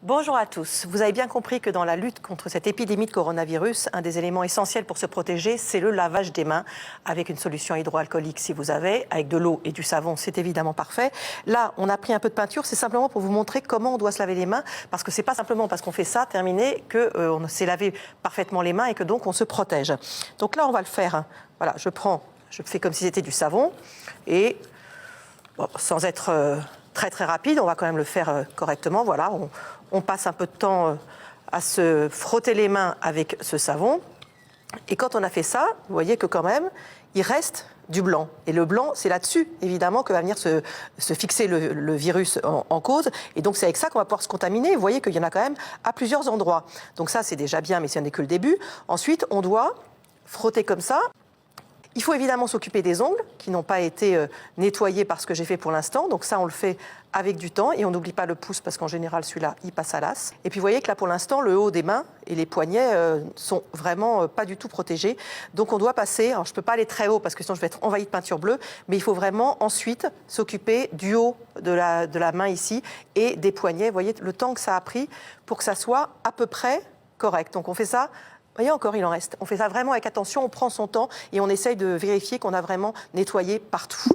Bonjour à tous. Vous avez bien compris que dans la lutte contre cette épidémie de coronavirus, un des éléments essentiels pour se protéger, c'est le lavage des mains avec une solution hydroalcoolique si vous avez, avec de l'eau et du savon, c'est évidemment parfait. Là, on a pris un peu de peinture, c'est simplement pour vous montrer comment on doit se laver les mains, parce que c'est pas simplement parce qu'on fait ça, terminé, qu'on s'est lavé parfaitement les mains et que donc on se protège. Donc là, on va le faire. Voilà, je fais comme si c'était du savon et bon, sans être très rapide, on va quand même le faire correctement. Voilà, on passe un peu de temps à se frotter les mains avec ce savon. Et quand on a fait ça, vous voyez que quand même, il reste du blanc. Et le blanc, c'est là-dessus, évidemment, que va venir se fixer le virus en cause. Et donc, c'est avec ça qu'on va pouvoir se contaminer. Vous voyez qu'il y en a quand même à plusieurs endroits. Donc ça, c'est déjà bien, mais ce n'est que le début. Ensuite, on doit frotter comme ça. Il faut évidemment s'occuper des ongles qui n'ont pas été nettoyés par ce que j'ai fait pour l'instant. Donc ça, on le fait avec du temps et on n'oublie pas le pouce parce qu'en général, celui-là, il passe à l'as. Et puis vous voyez que là, pour l'instant, le haut des mains et les poignets sont vraiment pas du tout protégés. Donc on doit passer, alors je ne peux pas aller très haut parce que sinon je vais être envahi de peinture bleue, mais il faut vraiment ensuite s'occuper du haut de la main ici et des poignets. Vous voyez le temps que ça a pris pour que ça soit à peu près correct. Donc on fait ça. Vous voyez, encore, il en reste. On fait ça vraiment avec attention, on prend son temps et on essaye de vérifier qu'on a vraiment nettoyé partout.